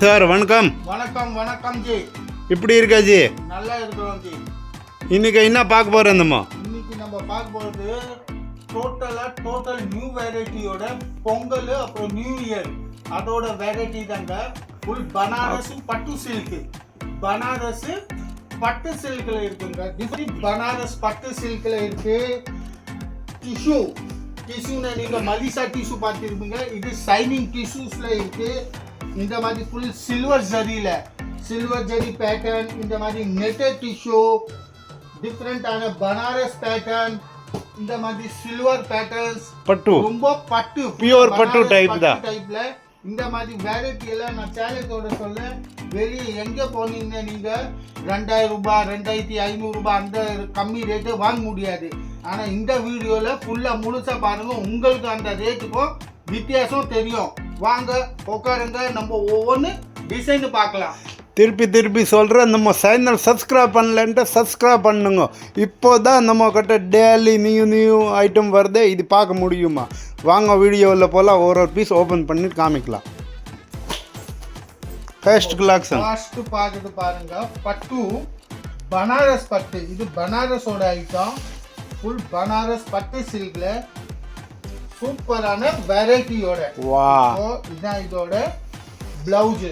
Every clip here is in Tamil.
சார் வணக்கம். வணக்கம் வணக்கம் ஜி. இப்படி இருக்கா ஜி? நல்லா இருக்கிறோம் ஜி. இன்னைக்கு என்ன பார்க்க போகிறோம்? இன்னைக்கு நம்ம பார்க்க போகிறது டோட்டல் நியூ வெரைட்டியோட பொங்கல் அப்புறம் நியூ இயர் அதோட வெரைட்டி தாங்க. ஃபுல் பனாரஸ் பட்டு சில்க்கு. பனாரஸ் பட்டு சில்கில் இருக்குங்க. டிஃப்ரெண்ட் பனாரஸ் பட்டு சில்கில் இருக்கு. டிஷ்யூன்னு நீங்கள் மலிசா டிஷ்யூ பார்த்துருப்பீங்க. இது ஷைனிங் டிஷ்யூஸில் இருக்கு. இந்த மாதிரி ஃபுல் சில்வர் ஜரி பேட்டர்ன். இந்த மாதிரி நெட்டட் டிஷ்யூ, டிஃப்ரெண்டான பனாரஸ் பேட்டர்ன், இந்த மாதிரி சில்வர் பேட்டர்ன்ஸ், பட்டு ரொம்ப பட்டு பியூர் பட்டு டைப்ல இந்த மாதிரி வெரைட்டி எல்லாம் நான் சேலத்தோட சொல்ல. வெளியே எங்கே போனீங்கன்னா நீங்கள் 2000 ரூபாய் 2500 ரூபாய் அந்த கம்மி ரேட்டு வாங்க முடியாது. ஆனால் இந்த வீடியோவில் ஃபுல்லாக முழுசாக பாருங்கள், உங்களுக்கு அந்த ரேட்டுக்கும் வித்தியாசம் தெரியும். வாங்க உட்காருங்க, நம்ம ஒவ்வொன்று டிசைன் பார்க்கலாம். திருப்பி சொல்கிறேன், நம்ம சேனல் சப்ஸ்கிரைப் பண்ணலன்ட்டு சப்ஸ்கிரைப் பண்ணுங்க. இப்போ தான் நம்ம கிட்ட டெய்லி நியூ ஐட்டம் வருது, இது பார்க்க முடியுமா? வாங்க வீடியோவில் போல் ஒரு பீஸ் ஓப்பன் பண்ணி காமிக்கலாம். ஃபர்ஸ்ட் கலெக்ஷன் பார்த்துட்டு பாருங்க. பட்டு பனாரஸ் பட்டு. இது பனாரஸோட ஐட்டம். ஃபுல் பனாரஸ் பட்டு சில்க்ல சூப்பரான வெரைட்டியோட. வா, இதான் இதோட பிளவுஸ்.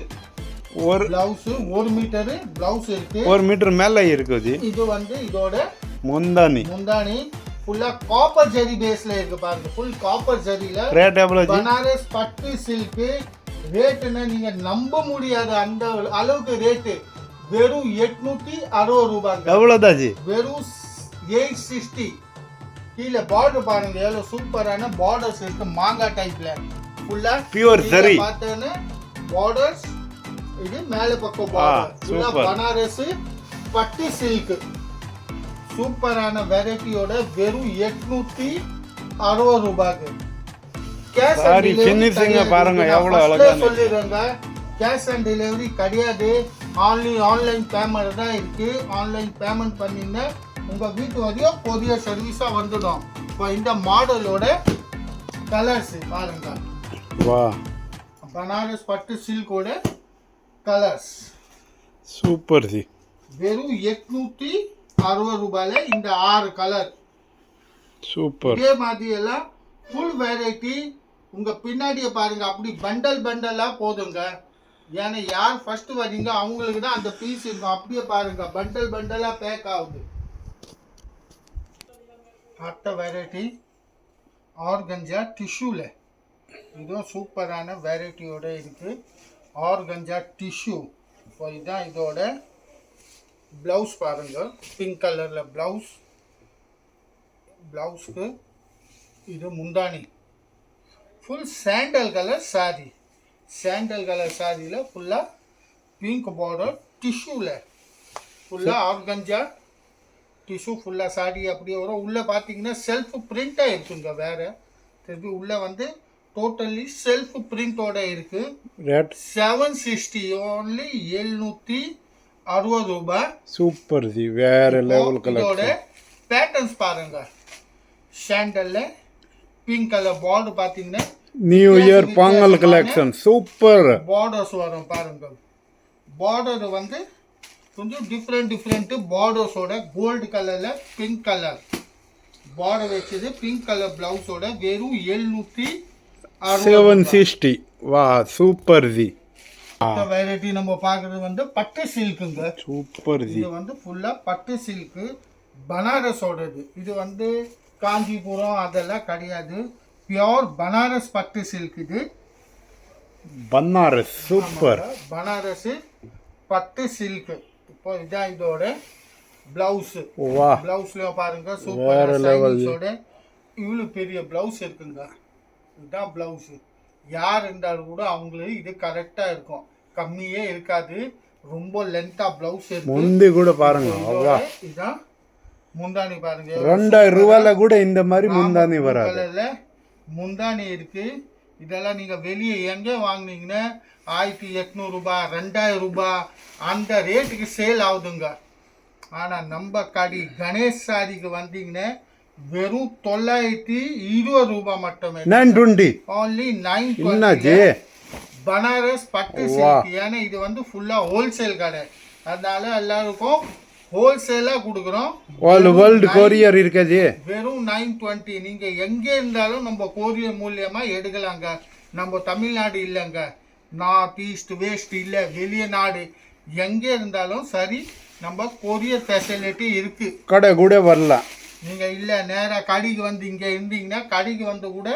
ஒரு பிளவுஸ் 1 மீட்டர் பிளவுஸ் இருக்கு. 1 மீட்டர் மேல இருக்குது. இது வந்து இதோட முந்தானி ஃபுல்லா காப்பர் ஜரி பேஸ்ல இருக்கு பாருங்க. Full copper ஜரியில. ரேட் எவ்வளவு? பனாரஸ் பட்டு சில்க் ரேட்னா நீங்க நம்ப முடியாத அந்த அளவுக்கு ரேட். வெறும் 860 ரூபாய். எவ்வளவுதான் ஜி? வெறும் 860. கீழே பார்டர் பாருங்க எவ்வளவு சூப்பரான பார்டர்ஸ் இருக்கு. மாங்காய் டைப்ல ஃபுல்லா பியூர் ஜரி பார்த்தேன்னா பார்டர்ஸ். இது மேல பக்கம் பார்டர் ஃபுல்லா பனாரஸ் பட்டு சில்க். சூப்பரான வெரைட்டியோட வெறும் 860 ரூபாய்க்கு. கேஷ் ஆன் டெலிவரி பாருங்க எவ்வளவு அழகா சொல்லிடுறாங்க. கேஷ் ஆன் டெலிவரி கிடையாது. ஆன்லைன் பேமெண்ட் தான் இருக்கு. ஆன்லைன் பேமெண்ட் பண்ணினா உங்க வீட்டு வரையும் கொரியர் சர்வீஸா வந்துடும். இப்போ இந்த மாடலோட கலர்ஸ் பாருங்க. வா, பனாரஸ் பட்டு சில்கோட கலர்ஸ் சூப்பர் ஜி. வெறும் 860 ரூபாயில இந்த 6 கலர். சூப்பர். இதே மாதிரி எல்லாம் ஃபுல் வெரைட்டி உங்க பின்னாடியே பாருங்க. அப்படி பண்டலா போதுங்க. ஏன்னா யார் ஃபர்ஸ்ட் வரீங்க அவங்களுக்கு தான் அந்த பீஸ் இருக்கும். அப்படியே பாருங்க பண்டலா பேக் ஆகுது. அடுத்த வெரைட்டி ஆர்கஞ்சா டிஷ்யூல. இதுவும் சூப்பரான வெரைட்டியோட இருக்கு. Organza tissue. இப்போ இதுதான் இதோட பிளவுஸ் பாருங்க. பிங்க் கலர்ல பிளவுஸ்க்கு இது முந்தானி. Full sandal colour sari. Sandal colour சாரியில் ஃபுல்லாக பிங்க் பார்டர் டிஷ்யூவில் ஃபுல்லாக ஆர்கஞ்சா டிஷ்யூ ஃபுல்லாக சாரி அப்படியே வரும். உள்ளே பார்த்தீங்கன்னா செல்ஃப் பிரிண்டாக இருக்குங்க. வேறு திருப்பி உள்ளே வந்து டோட்டலி செல்ஃப் பிரிண்டோட இருக்கு. 760 ஓன்லி 760 ரூபாய். சூப்பர் ஜி, வேற லெவல் கலர். இதோட பேட்டர்ன்ஸ் பாருங்க. சாண்டல்ல பிங்க் கலர் பார்டர் பார்த்தீங்கன்னா new year Pongal collection super borders வரும் பாருங்க. பார்டர் வந்து கொஞ்சம் டிஃப்ரெண்ட் பார்டர்ஸோட கோல்டு கலர்ல பிங்க் கலர் பார்டர் வச்சது. பிங்க் கலர் பிளவுஸோட வெறும் 760. வா, சூப்பர் ஜி. வெரைட்டி நம்ம பார்க்கறது வந்து பட்டு சில்க்குங்க. Super G. இது வந்து ஃபுல்லா பட்டு சில்க்கு பனாரஸோடது. இது வந்து காஞ்சிபுரம் அதெல்லாம் கிடையாது. பியோர் பனாரஸ் பட்டு சில்க். இது பனாரஸ் சூப்பர் பனாரஸ் பட்டு சில்க். இப்போ இதான் இதோட பிளவுஸ். வா, பிளவுஸ்ல பாருங்க சூப்பர் சைனிங்கோட இவ்வளவு பெரிய பிளவுஸ் இருக்குங்க. இதுதான் பிளவுஸ். யார் இருந்தாலும் கூட அவங்களுக்கு இது கரெக்டா இருக்கும். கம்மியே இருக்காது. ரொம்ப லென்த்தா பிளவுஸ் இருக்கு. முந்தி கூட பாருங்க. இதான் முந்தானி பாருங்க. 2000 ரூபாயில கூட இந்த மாதிரி முந்தானி வராது. முந்தானி இருக்கு. இதெல்லாம் நீங்க வெளியே எங்க வாங்குனீங்கன்னா 1800 ரூபாய் 2000 ரூபாய் அந்த ரேட்டுக்கு சேல் ஆகுதுங்க. ஆனா நம்ம கடை கணேஷ் சாரிக்கு வந்தீங்கன்னா வெறும் 920 ரூபாய் மட்டுமே. 920 only 920. பனாரஸ் பட்டு வா. சில்க். ஏன்னா இது வந்து ஃபுல்லா ஹோல்சேல் கடை, அதனால எல்லாருக்கும் ஹோல்சேலா கொடுக்குறோம். வேர்ல்டு கொரியர் இருக்காது. வெறும் 920. நீங்க எங்க இருந்தாலும் நம்ம கொரியர் மூலியமா எடுக்கலாங்க. நம்ம தமிழ்நாடு இல்லைங்க, நார்த் ஈஸ்ட் வெஸ்ட் இல்லை, வெளிய நாடு எங்கே இருந்தாலும் சரி நம்ம கொரியர் ஃபெசிலிட்டி இருக்கு. கடை கூட வரலாம். நீங்க இல்லை நேராக கடைக்கு வந்து இங்கே இருந்தீங்கன்னா கடைக்கு வந்து கூட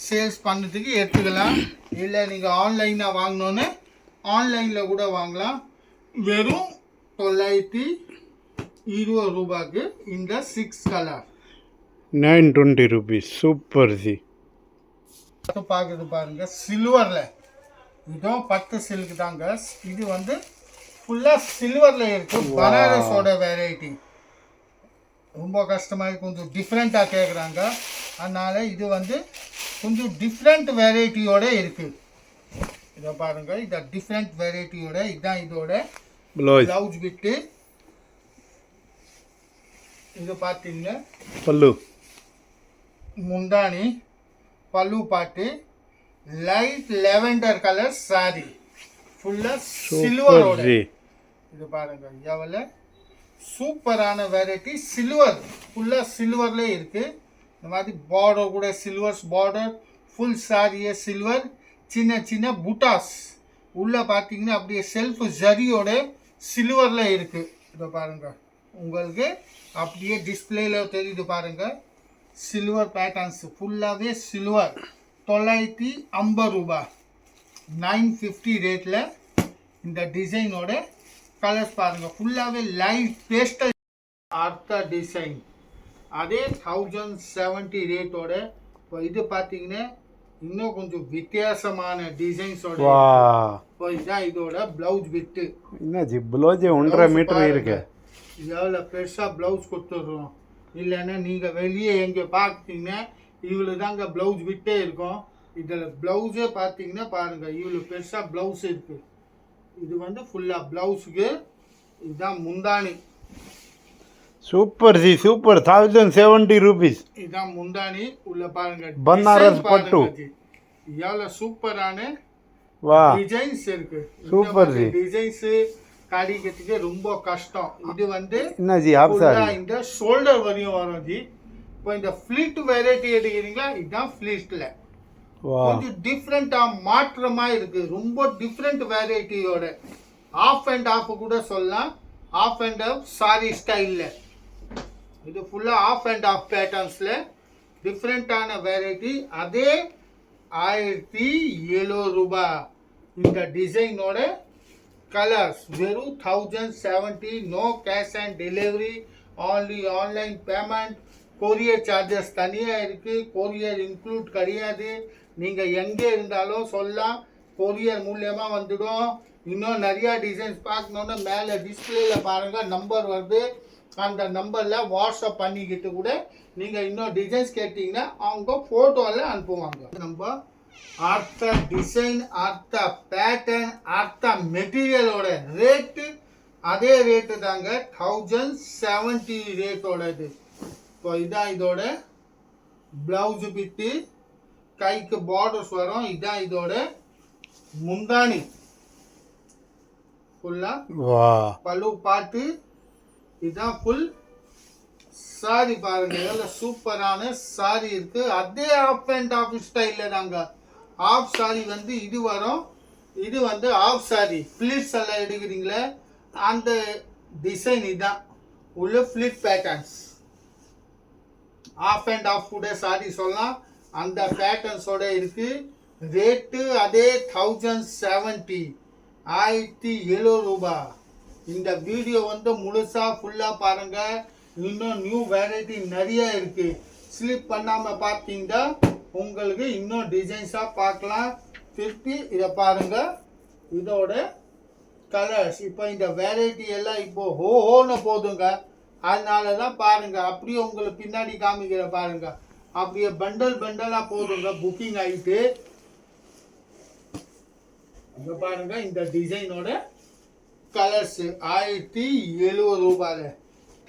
சேல்ஸ் பண்ணதுக்கு எடுத்துக்கலாம். இல்லை நீங்கள் ஆன்லைனாக வாங்கினோன்னு ஆன்லைனில் கூட வாங்கலாம். வெறும் 920 ரூபாய்க்கு இந்த 6 கலர் 920 rupees. Super G. பார்க்குறது பாருங்க, சில்வரில். இதுவும் பட்டு சில்க் தாங்க. இது வந்து ஃபுல்லாக சில்வரில் இருக்கு. பனாரஸோட வெரைட்டி. ரொம்ப கஷ்டமாக கொஞ்சம் டிஃப்ரெண்ட்டாக கேட்குறாங்க, அதனால இது வந்து கொஞ்சம் டிஃப்ரெண்ட் வெரைட்டியோட இருக்குது. இதை பாருங்க, இதை டிஃப்ரெண்ட் வெரைட்டியோட இதுதான் இதோட ப்ளவுஸ் விட்டு. இது பார்த்தீங்க பல்லு, முந்தானி, பல்லு பாட்டு, லைட் லெவெண்டர் கலர் சாரி, ஃபுல்லாக சில்வரோட. இது பாருங்க எவ்வளோ சூப்பரான வெரைட்டி. சில்வர், ஃபுல்லாக சில்வர்லேயே இருக்குது. இந்த மாதிரி பார்டர் கூட சில்வர்ஸ் பார்டர், ஃபுல் சாரியே சில்வர், சின்ன சின்ன புட்டாஸ் உள்ளே பார்த்தீங்கன்னா அப்படியே செல்ஃப் ஜரியோட சில்வரில் இருக்குது. இதை பாருங்கள், உங்களுக்கு அப்படியே டிஸ்பிளேல தெரியுது பாருங்கள். சில்வர் பேட்டர்ன்ஸ் ஃபுல்லாகவே சில்வர். 950 ரூபாய், 950 ரேட்டில் இந்த டிசைனோட கலர்ஸ் பாருங்கள். ஃபுல்லாகவே லைட் பேஸ்டல் அர்த்தா டிசைன். அதே 1070 ரேட்டோட. இப்போ இது பார்த்தீங்கன்னா இன்னும் கொஞ்சம் வித்தியாசமான டிசைன்ஸோட. இப்போ இதுதான் இதோட ப்ளவுஸ் விட்டு. என்னாச்சு ப்ளவுஸ் 1.5 மீட்டர் இருக்கு. எவ்வளோ பெருசாக ப்ளவுஸ் கொடுத்துட்றோம். இல்லைன்னா நீங்கள் வெளியே எங்கே பார்த்தீங்கன்னா இவ்வளோ தாங்க ப்ளவுஸ் விட்டே இருக்கும். இதில் ப்ளவுஸே பார்த்தீங்கன்னா பாருங்கள் இவ்வளோ பெருசாக ப்ளவுஸ் இருக்குது. இது வந்து ஃபுல்லாக ப்ளவுஸுக்கு. இதுதான் முந்தானி. Super ji super. 1070 rupees. இதுதான் முந்தானி. உள்ள பாருங்க பனாரஸ் பட்டு. எவ்வளோ சூப்பரான வா டிசைன்ஸ் இருக்கு. Super G. டிசைன்ஸ் காடிக்கிறதுக்கு ரொம்ப கஷ்டம். இது வந்து என்ன ஜி ஆப் சார் இந்த ஷோல்டர் வரையும் வரும் ஜி. இப்போ இந்த ஃபிளிட் வெரைட்டி எடுக்கிறீங்களா, இதுதான் ஃபிளிட்ல கொஞ்சம் டிஃப்ரெண்டா மாற்றமா இருக்கு. ரொம்ப டிஃப்ரெண்ட் வெரைட்டியோட. ஆஃப் அண்ட் ஆஃப் கூட சொல்லலாம். ஆஃப் அண்ட் ஆஃப் சாரி ஸ்டைல்ல. இது ஃபுல்லா ஆஃப் அண்ட் ஆஃப் பேட்டர்ன்ஸ்ல டிஃப்ரெண்டான வெரைட்டி. அதே 1070 ரூபாய். இந்த டிசைனோட கலர்ஸ் வெறும் 1070. No cash and delivery, only online payment. Courier charges தனியாக இருக்குது, கொரியர் இன்க்ளூட் கிடையாது. நீங்கள் எங்கே இருந்தாலும் சொல்லலாம், கொரியர் மூலியமாக வந்துடும். இன்னும் நிறையா டிசைன்ஸ் பார்க்கணுன்னா மேலே டிஸ்பிளேல பாருங்கள் நம்பர் வருது. அந்த நம்பரில் வாட்ஸ்அப் பண்ணிக்கிட்டு கூட நீங்கள் இன்னும் டிசைன்ஸ் கேட்டிங்கன்னா அவங்க ஃபோட்டோவில் அனுப்புவாங்க. நம்ம அர்த்த டிசைன், அர்த்த பேட்டர்ன், அர்த்த மெட்டீரியலோட ரேட்டு அதே ரேட்டு தாங்க. 1070 ரேட்டோடது. இப்போ இதான் இதோட ப்ளவுஸு பிட்டு, கைக்கு பார்டர்ஸ் வரும். இதான் இதோட முந்தானி. ஃபுல்லா பல்லு பாட்டு. இதுதான் ஃபுல் சாரி. பாருங்க எவ்வளோ சூப்பரான சாரி இருக்கு. அதே ஆஃப் அண்ட் ஆஃப் ஸ்டைல்ல தாங்க. ஆஃப் சாரி வந்து இது வரும். இது வந்து ஆஃப் சாரி ஃபிளிட்ஸ் எல்லாம் எடுக்கிறீங்களே அந்த டிசைன். இதுதான் உள்ள ஃபிளிட் பேட்டர்ன்ஸ். ஆஃப் அண்ட் ஆஃப் கூட சாரி சொல்லலாம். அந்த பேட்டர்ன்ஸோட இருக்கு. ரேட்டு அதே 1070, 1070 ரூபாய். இந்த வீடியோ வந்து முழுசா ஃபுல்லா பாருங்க. இன்னும் நியூ வெரைட்டி நிறைய இருக்கு. ஸ்லிப் பண்ணாம பார்த்தீங்கன்னா உங்களுக்கு இன்னும் டிசைன்ஸா பார்க்கலாம். திருப்பி இதை பாருங்க, இதோட கலர்ஸ். இப்போ இந்த வெரைட்டி எல்லாம் இப்போ ஹோன்னு போதுங்க. அதனால தான் பாருங்க அப்படியே உங்களுக்கு பின்னாடி காமிக்கிற பாருங்க. அப்படியே பண்டல் பண்டலா போதுங்க புக்கிங் ஆயிட்டு. இங்க பாருங்க இந்த டிசைனோட கலர்ஸ் 1070 ரூபாயில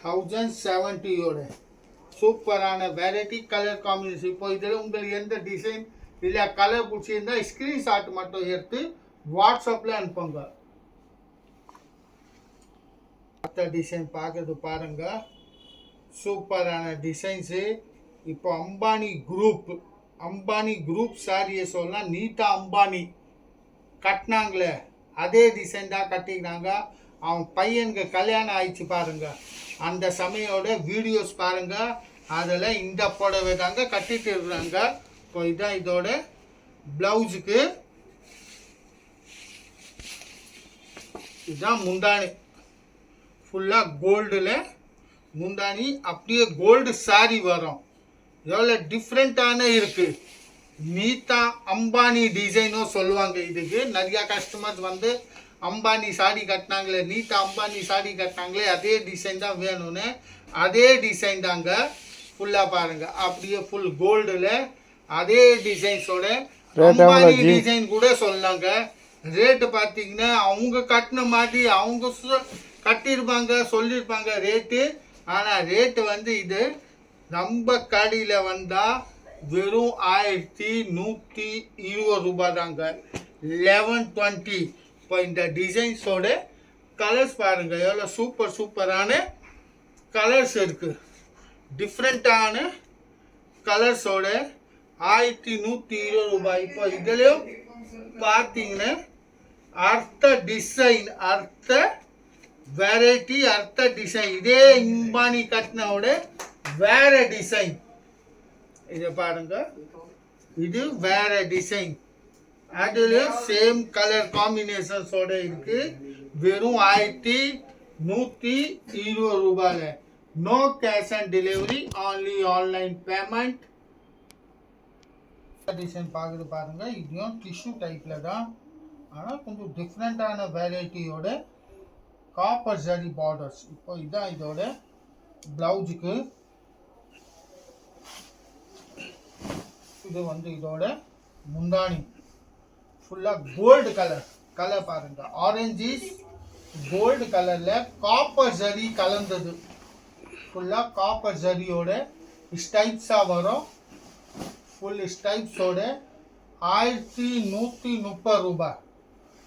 1070யோட சூப்பரான வெரைட்டி கலர் காம்பினேஷன். இப்போ இதில் உங்களுக்கு எந்த டிசைன் இல்லை கலர் பிடிச்சிருந்தா ஸ்க்ரீன்ஷாட் மட்டும் எடுத்து வாட்ஸ்அப்பில் அனுப்புங்க. மற்ற டிசைன் பார்க்கறது பாருங்க, சூப்பரான டிசைன்ஸு. இப்போ அம்பானி குரூப் சாரியை சொல்லலாம். நீட்டா அம்பானி கட்டினாங்களே அதே டிசைன் தான் கட்டிக்கிறாங்க. அவன் பையனுக்கு கல்யாணம் ஆயிடுச்சு பாருங்க, அந்த சமயோட வீடியோஸ் பாருங்க, அதில் இந்த புடவை தாங்க கட்டிட்டு இருக்கிறாங்க. இப்போ இதான் இதோட ப்ளவுஸுக்கு, இதுதான் முந்தானி. ஃபுல்லாக கோல்டில் முந்தானி, அப்படியே கோல்டு சாரி வரும். எவ்வளோ டிஃப்ரெண்ட்டான இருக்குது. நீத்தா அம்பானி டிசைனும் சொல்லுவாங்க. இதுக்கு நிறையா கஸ்டமர்ஸ் வந்து அம்பானி சாடி கட்டினாங்களே, நீத்தா அம்பானி சாடி கட்டினாங்களே அதே டிசைன் தான் வேணும்னு, அதே டிசைன் தாங்க. ஃபுல்லாக பாருங்கள், அப்படியே ஃபுல் கோல்டில் அதே டிசைன்ஸோட அம்பானி டிசைன் கூட சொல்லாங்க. ரேட்டு பார்த்தீங்கன்னா அவங்க கட்டின மாதிரி அவங்க கட்டியிருப்பாங்க, சொல்லியிருப்பாங்க ரேட்டு. ஆனால் ரேட்டு வந்து இது நம்ம கடையில் வந்தால் வெறும் 1120 ரூபாய் தாங்க, 1120. இப்போ இந்த டிசைன்ஸோட கலர்ஸ் பாருங்கள், எவ்வளோ சூப்பரான கலர்ஸ் இருக்குது. டிஃப்ரெண்ட்டான கலர்ஸோட 1120 ரூபாய். இப்போ இதுலேயும் பார்த்தீங்கன்னா அர்த்த டிசைன், அர்த்த வெரைட்டி, அர்த்த டிசைன். இதே இம்பானி கட்டினோட வேற டிசைன். இதை பாருங்க, இது வேற டிசைன். அதுல சேம் கலர் காம்பினேஷன்ஸோட இருக்கு. வெறும் 1120 ரூபாய். No cash on delivery, only online payment. Design பார்க்குறது பாருங்க, இதுவும் டிஷ்யூ டைப்ல தான், ஆனால் கொஞ்சம் டிஃப்ரெண்டான வெரைட்டியோட காப்பர் ஜரி பார்டர்ஸ். இப்போ இதான் இதோட பிளவுஸுக்கு. இது வந்து இதோட முந்தானி. ஃபுல்லாக கோல்டு கலர் பாருங்க, ஆரஞ்சு கோல்டு கலரில் காப்பர் ஜரி கலந்தது. ஃபுல்லாக காப்பர் ஜரியோட ஸ்டைப்ஸாக வரும். ஃபுல் ஸ்டைப்ஸோட 1130 ரூபாய்,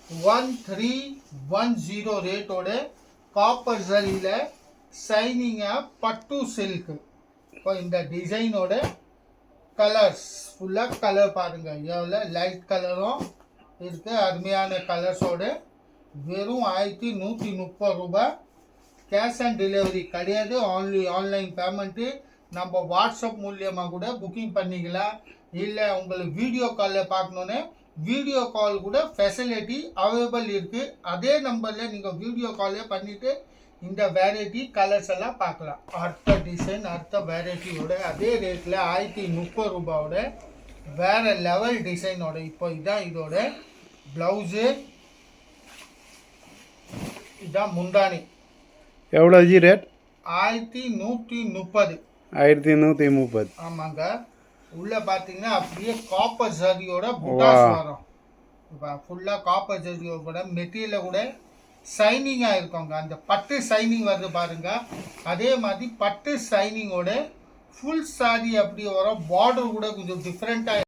1310 ரேட்டோட காப்பர் ஜரியில் ஷைனிங்காக பட்டு சில்க். இப்போ இந்த டிசைனோட கலர்ஸ் ஃபுல்லாக கலர் பாருங்கள், எவ்வளோ லைட் கலரும் இருக்குது. அருமையான கலர்ஸோட வெறும் 1130 ரூபாய். கேஷ் ஆன் டெலிவரி கிடையாது, ஆன்லி ஆன்லைன் பேமெண்ட்டு. நம்ம வாட்ஸ்அப் மூலியமாக கூட புக்கிங் பண்ணிக்கலாம். இல்லை உங்களுக்கு வீடியோ காலில் பார்க்கணுன்னு வீடியோ கால் கூட ஃபெசிலிட்டி அவைலபிள் இருக்குது. அதே நம்பரில் நீங்கள் வீடியோ காலே பண்ணிவிட்டு இந்த வெரைட்டி கலர்ஸ் எல்லாம் பார்க்கலாம். அடுத்த டிசைன், அடுத்த வெரைட்டியோட அதே ரேட்டில் 1030 ரூபாயோட வேற லெவல் டிசைனோட. இப்போ இதான் இதோட ப்ளவுஸு, இதான் முந்தானி. எவ்வளோ ஜி ரேட்? 1130. 1130. ஆமாங்க. உள்ள பார்த்தீங்கன்னா அப்படியே காப்பர் ஜரியோட புட்டாஸ் வரும். இப்போ ஃபுல்லாக காப்பர் ஜரியோட மெட்டீரியலில் கூட ஷைனிங்காக இருக்குங்க. அந்த பட்டு ஷைனிங் வருது பாருங்க, அதே மாதிரி பட்டு ஷைனிங்கோட ஃபுல் சாரி அப்படி வரும். பார்டர் கூட கொஞ்சம் டிஃப்ரெண்ட்டாக